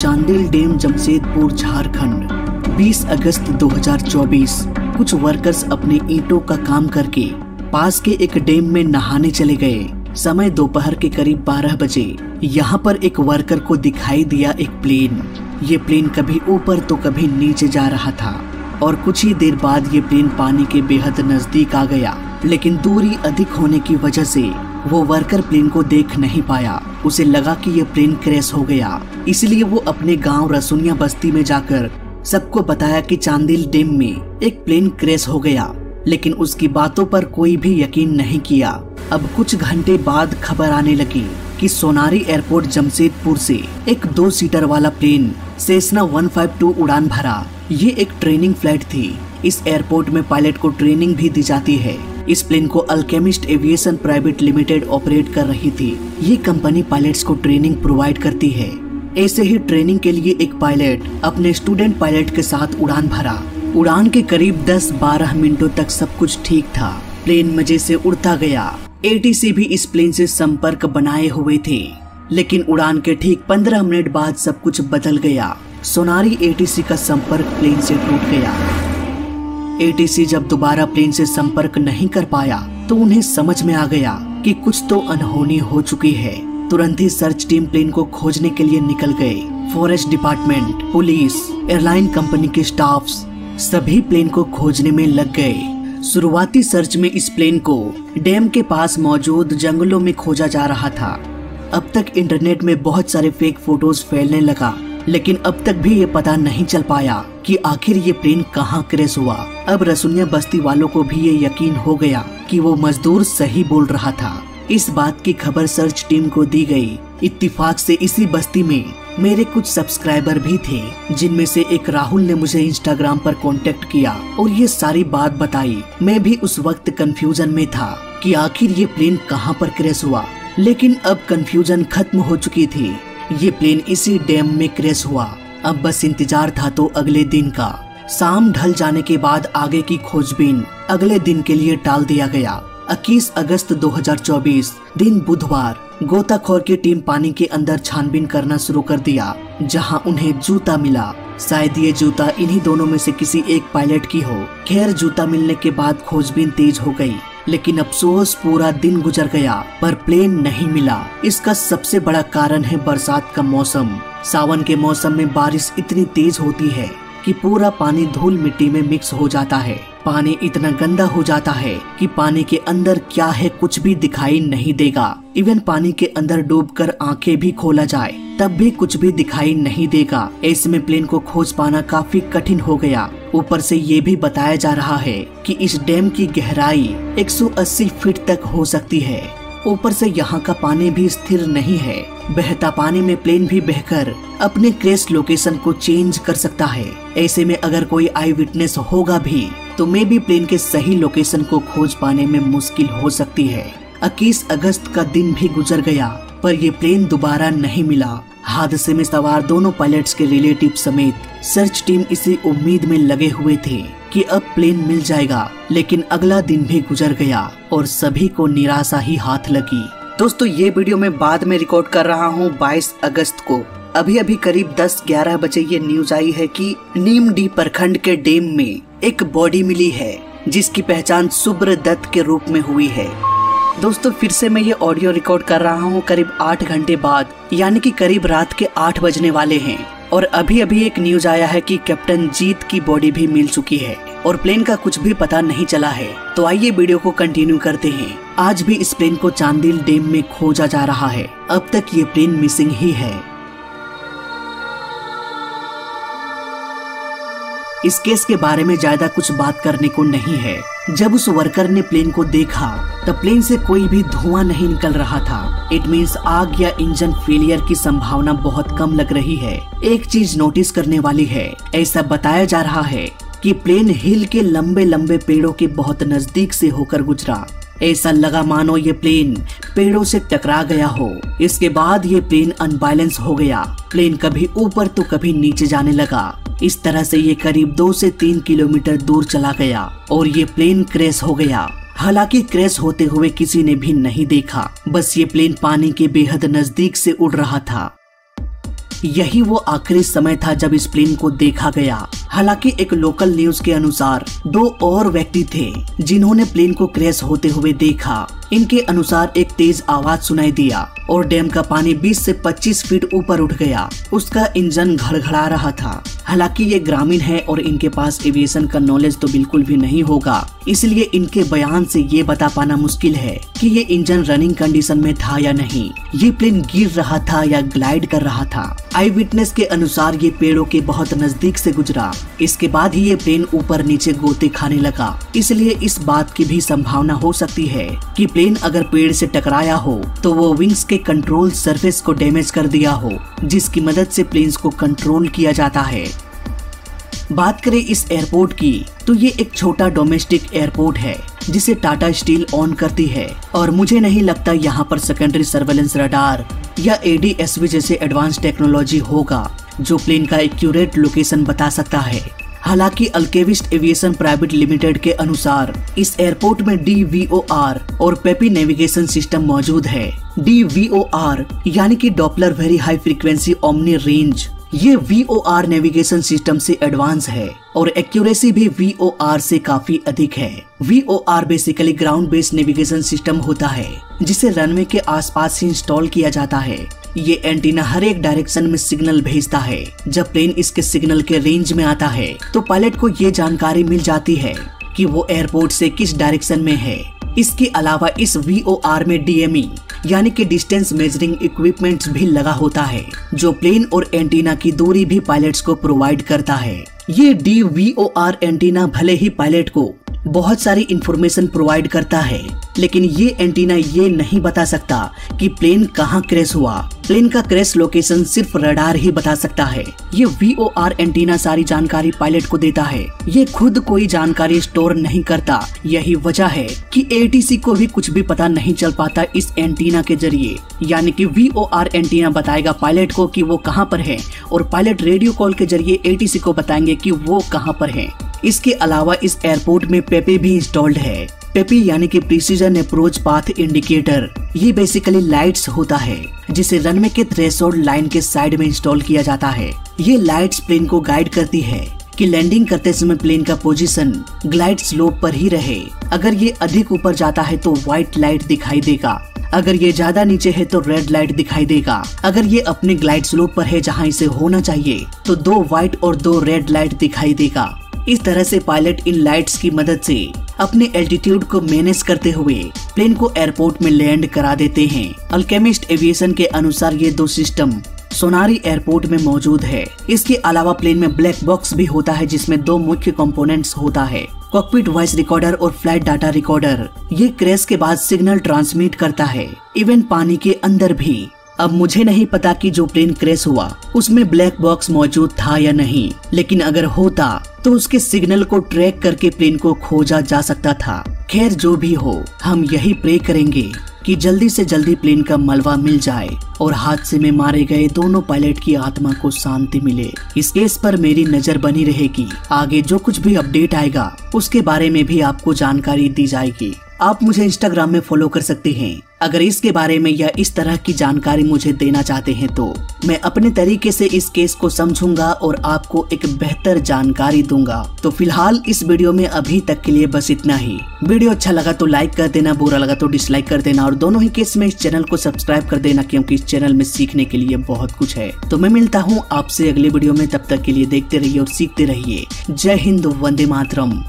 Chandil dam, Jamshedpur, Jharkhand. 20 अगस्त 2024 कुछ workers अपने ईंटों का काम करके पास के एक डैम में नहाने चले गए। समय दोपहर के करीब 12 बजे। यहाँ पर एक वर्कर को दिखाई दिया एक प्लेन। ये प्लेन कभी ऊपर तो कभी नीचे जा रहा था और कुछ ही देर बाद ये प्लेन पानी के बेहद नजदीक आ गया, लेकिन दूरी अधिक होने की वजह से वो वर्कर प्लेन को देख नहीं पाया। उसे लगा कि ये प्लेन क्रैश हो गया, इसलिए वो अपने गांव रसुनिया बस्ती में जाकर सबको बताया कि चांदिल डैम में एक प्लेन क्रैश हो गया, लेकिन उसकी बातों पर कोई भी यकीन नहीं किया। अब कुछ घंटे बाद खबर आने लगी कि सोनारी एयरपोर्ट जमशेदपुर से एक 2 सीटर वाला प्लेन सेसना 152 उड़ान भरा। ये एक ट्रेनिंग फ्लाइट थी। इस एयरपोर्ट में पायलट को ट्रेनिंग भी दी जाती है। इस प्लेन को alchemist aviation private limited operate कर रही थी। ये कंपनी पायलट्स को ट्रेनिंग प्रोवाइड करती है। ऐसे ही ट्रेनिंग के लिए एक पायलट अपने स्टूडेंट पायलट के साथ उड़ान भरा। उड़ान के करीब 10-12 मिनटों तक सब कुछ ठीक था। प्लेन मजे से उड़ता गया। एटीसी भी इस प्लेन से संपर्क बनाए हुए थे, लेकिन उड़ान के ठीक 15 मिनट बाद सब कुछ बदल गया। सोनारी एटीसी का संपर्क प्लेन से टूट गया। एटीसी जब दोबारा प्लेन से संपर्क नहीं कर पाया तो उन्हें समझ में आ गया कि कुछ तो अनहोनी हो चुकी है। तुरंत ही सर्च टीम प्लेन को खोजने के लिए निकल गए। Forest department, police, airline company के स्टाफ्स सभी प्लेन को खोजने में लग गए। शुरुआती सर्च में इस प्लेन को डैम के पास मौजूद जंगलों में खोजा जा रहा था। अब तक इंटरनेट में बहुत सारे फेक फोटोज फैलने लगा, लेकिन अब तक भी ये पता नहीं चल पाया कि आखिर ये प्लेन कहाँ क्रैश हुआ। अब रसुनिया बस्ती वालों को भी ये यकीन हो गया कि वो मजदूर सही बोल रहा था। इस बात की खबर सर्च टीम को दी गई। इत्तेफाक से इसी बस्ती में मेरे कुछ सब्सक्राइबर भी थे, जिनमें से एक राहुल ने मुझे इंस्टाग्राम पर कांटेक्ट किया और ये सारी बात बताई। मैं भी उस वक्त कंफ्यूजन में था कि आखिर ये प्लेन कहाँ पर क्रैश हुआ, लेकिन अब कंफ्यूजन खत्म हो चुकी थी। ये प्लेन इसी डैम में क्रैश हुआ। अब बस इंतजार था तो अगले दिन का। शाम ढल जाने के बाद आगे की खोजबीन अगले दिन के लिए टाल दिया गया। 21 अगस्त 2024 दिन बुधवार, गोताखोर की टीम पानी के अंदर छानबीन करना शुरू कर दिया, जहां उन्हें जूता मिला। शायद ये जूता इन्हीं दोनों में से किसी एक पायलट की हो। खैर, जूता मिलने के बाद खोजबीन तेज हो गई, लेकिन अफसोस पूरा दिन गुजर गया पर प्लेन नहीं मिला। इसका सबसे बड़ा कारण है बरसात का मौसम। सावन के मौसम में बारिश इतनी तेज होती है कि पूरा पानी धूल मिट्टी में मिक्स हो जाता है। पानी इतना गंदा हो जाता है कि पानी के अंदर क्या है कुछ भी दिखाई नहीं देगा। इवन पानी के अंदर डूबकर आंखें भी खोला जाए तब भी कुछ भी दिखाई नहीं देगा। ऐसे में प्लेन को खोज पाना काफी कठिन हो गया। ऊपर से ये भी बताया जा रहा है कि इस डैम की गहराई 180 फीट तक हो सकती है। ऊपर से यहाँ का पानी भी स्थिर नहीं है। बहता पानी में प्लेन भी बहकर अपने क्रैश लोकेशन को चेंज कर सकता है। ऐसे में अगर कोई आई विटनेस होगा भी तो मे भी प्लेन के सही लोकेशन को खोज पाने में मुश्किल हो सकती है। 21 अगस्त का दिन भी गुजर गया पर ये प्लेन दोबारा नहीं मिला। हादसे में सवार दोनों पायलट्स के रिलेटिव समेत सर्च टीम इसी उम्मीद में लगे हुए थे कि अब प्लेन मिल जाएगा, लेकिन अगला दिन भी गुजर गया और सभी को निराशा ही हाथ लगी। दोस्तों, ये वीडियो मैं बाद में रिकॉर्ड कर रहा हूँ 22 अगस्त को। अभी करीब 10-11 बजे ये न्यूज आई है कि नीमडी प्रखंड के डैम में एक बॉडी मिली है, जिसकी पहचान शुभ्र दत्त के रूप में हुई है। दोस्तों, फिर से मैं ये ऑडियो रिकॉर्ड कर रहा हूँ करीब 8 घंटे बाद, यानी कि करीब रात के 8 बजने वाले हैं। और अभी एक न्यूज आया है कि कैप्टन जीत की बॉडी भी मिल चुकी है और प्लेन का कुछ भी पता नहीं चला है। तो आइए वीडियो को कंटिन्यू करते हैं। आज भी इस प्लेन को चांदिल डैम में खोजा जा रहा है। अब तक ये प्लेन मिसिंग ही है। इस केस के बारे में ज्यादा कुछ बात करने को नहीं है। जब उस वर्कर ने प्लेन को देखा तब प्लेन से कोई भी धुआं नहीं निकल रहा था। इट मीन्स आग या इंजन फेलियर की संभावना बहुत कम लग रही है। एक चीज नोटिस करने वाली है, ऐसा बताया जा रहा है कि प्लेन हिल के लंबे लंबे पेड़ों के बहुत नजदीक से होकर गुजरा। ऐसा लगा मानो ये प्लेन पेड़ों से टकरा गया हो। इसके बाद ये प्लेन अनबैलेंस हो गया। प्लेन कभी ऊपर तो कभी नीचे जाने लगा। इस तरह से ये करीब 2 से 3 किलोमीटर दूर चला गया और ये प्लेन क्रैश हो गया। हालांकि क्रैश होते हुए किसी ने भी नहीं देखा, बस ये प्लेन पानी के बेहद नजदीक से उड़ रहा था। यही वो आखिरी समय था जब इस प्लेन को देखा गया। हालांकि एक लोकल न्यूज के अनुसार 2 और व्यक्ति थे जिन्होंने प्लेन को क्रैश होते हुए देखा। इनके अनुसार एक तेज आवाज सुनाई दिया और डैम का पानी 20 से 25 फीट ऊपर उठ गया। उसका इंजन घड़घड़ा रहा था। हालांकि ये ग्रामीण है और इनके पास एविएशन का नॉलेज तो बिल्कुल भी नहीं होगा, इसलिए इनके बयान से ये बता पाना मुश्किल है कि ये इंजन रनिंग कंडीशन में था या नहीं, ये प्लेन गिर रहा था या ग्लाइड कर रहा था। आई विटनेस के अनुसार ये पेड़ों के बहुत नजदीक से गुजरा। इसके बाद ही ये प्लेन ऊपर नीचे गोते खाने लगा, इसलिए इस बात की भी संभावना हो सकती है कि प्लेन अगर पेड़ से टकराया हो तो वो विंग्स के कंट्रोल सरफेस को डैमेज कर दिया हो, जिसकी मदद से प्लेन्स को कंट्रोल किया जाता है। बात करें इस एयरपोर्ट की तो ये एक छोटा डोमेस्टिक एयरपोर्ट है जिसे टाटा स्टील ऑन करती है और मुझे नहीं लगता यहाँ पर सेकेंडरी सर्वेलेंस रडार या ADSB जैसे एडवांस टेक्नोलॉजी होगा जो प्लेन का एक्यूरेट लोकेशन बता सकता है। हालांकि अल्केविस्ट एविएशन प्राइवेट लिमिटेड के अनुसार इस एयरपोर्ट में DVOR और पेपी नेविगेशन सिस्टम मौजूद है। DVOR यानी कि Doppler very high frequency omni range, ये VOR नेविगेशन सिस्टम से एडवांस है और एक्यूरेसी भी VOR से काफी अधिक है। VOR basically ground based navigation system होता है जिसे रनवे के आसपास ही इंस्टॉल किया जाता है। ये एंटीना हर एक डायरेक्शन में सिग्नल भेजता है। जब प्लेन इसके सिग्नल के रेंज में आता है तो पायलट को ये जानकारी मिल जाती है कि वो एयरपोर्ट से किस डायरेक्शन में है। इसके अलावा इस VOR में DME यानी कि डिस्टेंस मेजरिंग इक्विपमेंट्स भी लगा होता है जो प्लेन और एंटीना की दूरी भी पायलट्स को प्रोवाइड करता है। ये DVOR एंटीना भले ही पायलट को बहुत सारी इंफॉर्मेशन प्रोवाइड करता है, लेकिन ये एंटीना ये नहीं बता सकता कि प्लेन कहाँ क्रैश हुआ। प्लेन का क्रैश लोकेशन सिर्फ रडार ही बता सकता है। ये VOR एंटीना सारी जानकारी पायलट को देता है। ये खुद कोई जानकारी स्टोर नहीं करता। यही वजह है कि ATC को भी कुछ भी पता नहीं चल पाता इस एंटीना के जरिए। यानी कि VOR एंटीना बताएगा पायलट को कि वो कहाँ पर है और पायलट रेडियो कॉल के जरिए ATC को बताएंगे कि वो कहाँ पर है। इसके अलावा इस एयरपोर्ट में पेपी भी इंस्टॉल्ड है। पेपी यानी कि प्रिसीजन अप्रोच पाथ इंडिकेटर, ये बेसिकली लाइट्स होता है जिसे रनवे के थ्रेशोल्ड लाइन के साइड में इंस्टॉल किया जाता है। ये लाइट्स प्लेन को गाइड करती है कि लैंडिंग करते समय प्लेन का पोजीशन ग्लाइड स्लोप पर ही रहे। अगर ये अधिक ऊपर जाता है तो व्हाइट लाइट दिखाई देगा, अगर ये ज्यादा नीचे है तो रेड लाइट दिखाई देगा। अगर ये अपने ग्लाइड स्लोप पर है जहाँ इसे होना चाहिए तो 2 व्हाइट और 2 रेड लाइट दिखाई देगा। इस तरह से पायलट इन लाइट्स की मदद से अपने एल्टीट्यूड को मैनेज करते हुए प्लेन को एयरपोर्ट में लैंड करा देते हैं। अल्केमिस्ट एविएशन के अनुसार ये 2 सिस्टम सोनारी एयरपोर्ट में मौजूद है। इसके अलावा प्लेन में ब्लैक बॉक्स भी होता है जिसमें 2 मुख्य कंपोनेंट्स होता है, कॉकपिट वॉइस रिकॉर्डर और फ्लाइट डाटा रिकॉर्डर। ये क्रैश के बाद सिग्नल ट्रांसमिट करता है, इवन पानी के अंदर भी। अब मुझे नहीं पता कि जो प्लेन क्रैश हुआ उसमें ब्लैक बॉक्स मौजूद था या नहीं, लेकिन अगर होता तो उसके सिग्नल को ट्रैक करके प्लेन को खोजा जा सकता था। खैर जो भी हो, हम यही प्रे करेंगे कि जल्दी से जल्दी प्लेन का मलबा मिल जाए और हादसे में मारे गए दोनों पायलट की आत्मा को शांति मिले। इस केस पर मेरी नजर बनी रहेगी। आगे जो कुछ भी अपडेट आएगा उसके बारे में भी आपको जानकारी दी जाएगी। आप मुझे इंस्टाग्राम में फॉलो कर सकते हैं। अगर इसके बारे में या इस तरह की जानकारी मुझे देना चाहते हैं तो मैं अपने तरीके से इस केस को समझूंगा और आपको एक बेहतर जानकारी दूंगा। तो फिलहाल इस वीडियो में अभी तक के लिए बस इतना ही। वीडियो अच्छा लगा तो लाइक कर देना, बुरा लगा तो डिसलाइक कर देना और दोनों ही केस में इस चैनल को सब्सक्राइब कर देना, क्योंकि इस चैनल में सीखने के लिए बहुत कुछ है। तो मैं मिलता हूँ आपसे अगले वीडियो में, तब तक के लिए देखते रहिए और सीखते रहिए। जय हिंद, वंदे मातरम।